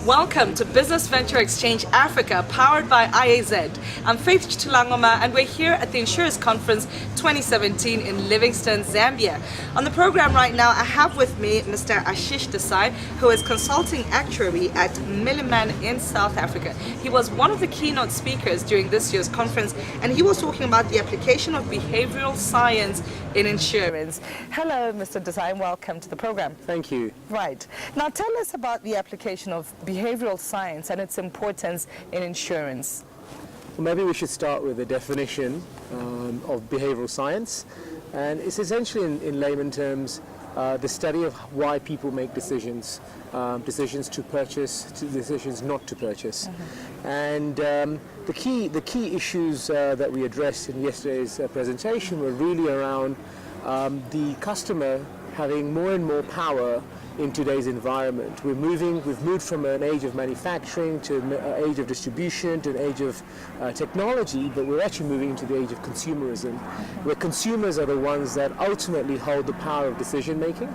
Welcome to Business Venture Exchange Africa, powered by IAZ. I'm Faith Chitulangoma, and we're here at the Insurance Conference 2017 in Livingstone, Zambia. On the program right now, I have with me Mr. Ashish Desai, who is Consulting Actuary at Milliman in South Africa. He was one of the keynote speakers during this year's conference, and he was talking about the application of behavioral science in insurance. Hello, Mr. Desai, welcome to the program. Thank you. Right. Now tell us about the application of behavioral science and its importance in insurance. Well, maybe we should start with a definition of behavioral science. And it's essentially, in layman terms, the study of why people make decisions, decisions to purchase, to decisions not to purchase. And the key issues that we addressed in yesterday's presentation were really around the customer having more and more power in today's environment. We've moved from an age of manufacturing to an age of distribution to an age of technology, but we're actually moving into the age of consumerism, where consumers are the ones that ultimately hold the power of decision making,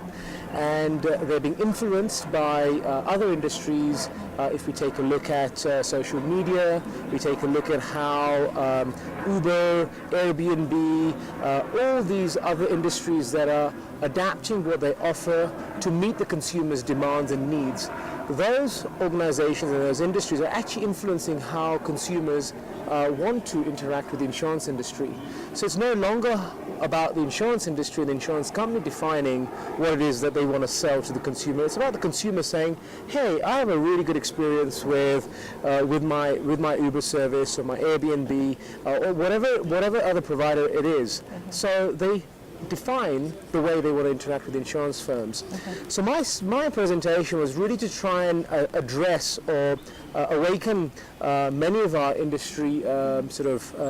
and they're being influenced by other industries. If we take a look at social media, we take a look at how Uber, Airbnb, all these other industries that are adapting what they offer to meet the consumer's demands and needs. Those organizations and those industries are actually influencing how consumers want to interact with the insurance industry. So it's no longer about the insurance industry and the insurance company defining what it is that they want to sell to the consumer. It's about the consumer saying, hey, I have a really good experience with my Uber service or my Airbnb or whatever other provider it is. So they define the way they want to interact with insurance firms. So my presentation was really to try and address or awaken many of our industry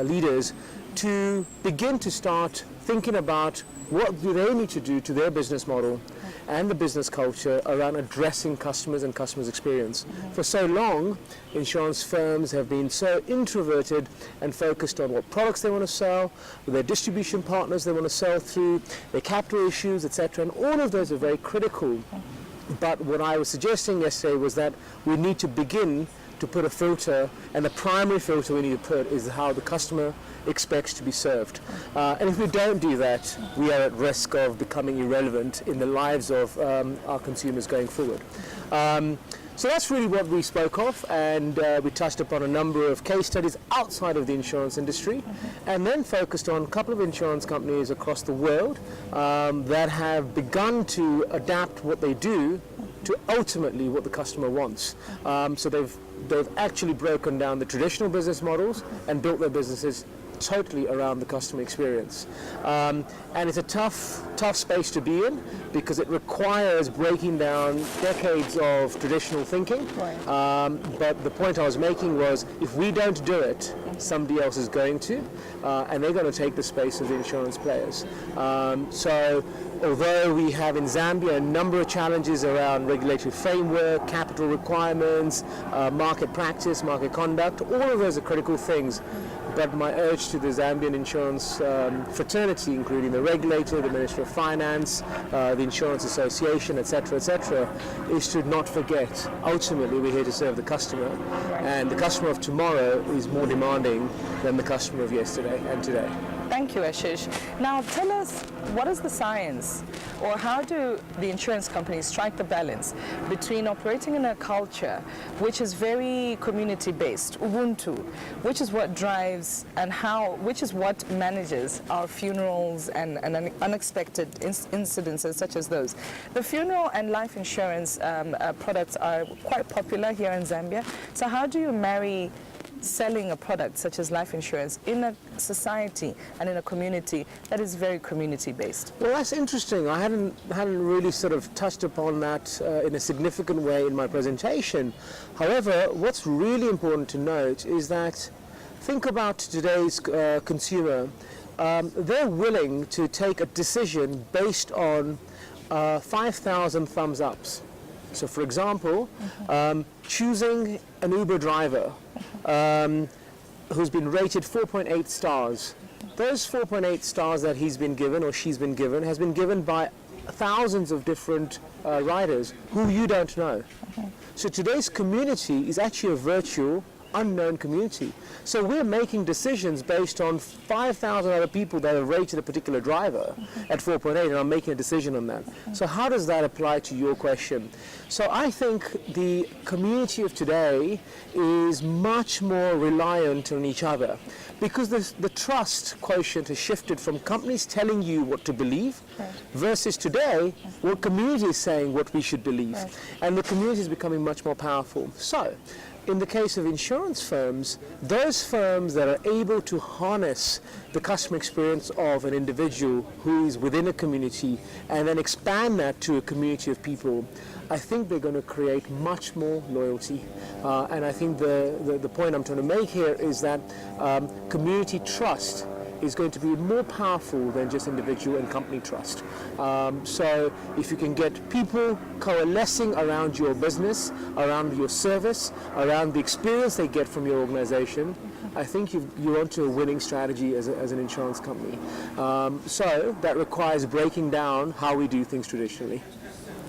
leaders to begin to start thinking about what do they need to do to their business model and the business culture around addressing customers and customers' experience. For so long, insurance firms have been so introverted and focused on what products they want to sell, their distribution partners they want to sell through, their capital issues, etc. And all of those are very critical. But what I was suggesting yesterday was that we need to begin to put a filter, and the primary filter we need to put is how the customer expects to be served. And if we don't do that, we are at risk of becoming irrelevant in the lives of our consumers going forward. So that's really what we spoke of, and we touched upon a number of case studies outside of the insurance industry, and then focused on a couple of insurance companies across the world that have begun to adapt what they do to ultimately what the customer wants. So they've actually broken down the traditional business models and built their businesses totally around the customer experience. And it's a tough space to be in because it requires breaking down decades of traditional thinking. But the point I was making was, if we don't do it, somebody else is going to, and they're going to take the space of the insurance players. So although we have in Zambia a number of challenges around regulatory framework, capital requirements, market practice, market conduct, all of those are critical things. But my urge to the Zambian insurance fraternity, including the regulator, the Minister of Finance, the Insurance Association, etc., is to not forget, ultimately we're here to serve the customer, and the customer of tomorrow is more demanding than the customer of yesterday and today. Thank you, Ashish. Now tell us, what is the science, or how do the insurance companies strike the balance between operating in a culture which is very community-based, Ubuntu, which is what drives and which is what manages our funerals and unexpected incidences such as those. The funeral and life insurance products are quite popular here in Zambia. So how do you marry selling a product such as life insurance in a society and in a community that is very community-based? Well, that's interesting. I hadn't really sort of touched upon that in a significant way in my presentation. However, what's really important to note is that, think about today's consumer. They're willing to take a decision based on 5,000 thumbs ups. So for example, choosing an Uber driver who's been rated 4.8 stars those 4.8 stars that he's been given or she's been given has been given by thousands of different riders who you don't know. So today's community is actually a virtual, unknown community. So we're making decisions based on 5,000 other people that have rated a particular driver at 4.8, and I'm making a decision on that. So how does that apply to your question? So I think the community of today is much more reliant on each other, because the trust quotient has shifted from companies telling you what to believe versus today what community is saying what we should believe. And the community is becoming much more powerful. So in the case of insurance firms, those firms that are able to harness the customer experience of an individual who is within a community and then expand that to a community of people, I think they're going to create much more loyalty. And I think the point I'm trying to make here is that community trust is going to be more powerful than just individual and company trust. So if you can get people coalescing around your business, around your service, around the experience they get from your organization, I think you're onto a winning strategy as an insurance company. So that requires breaking down how we do things traditionally.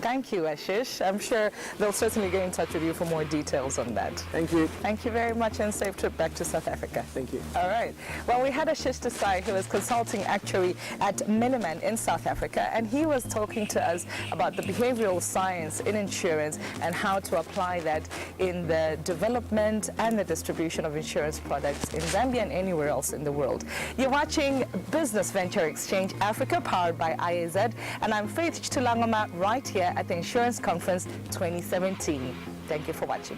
Thank you, Ashish. I'm sure they'll certainly get in touch with you for more details on that. Thank you. Thank you very much, and safe trip back to South Africa. Thank you. All right. Well, we had Ashish Desai, who is Consulting Actuary at Milliman in South Africa, and he was talking to us about the behavioral science in insurance and how to apply that in the development and the distribution of insurance products in Zambia and anywhere else in the world. You're watching Business Venture Exchange Africa, powered by IAZ, and I'm Faith Chitulangoma right here at the Insurance Conference 2017. Thank you for watching.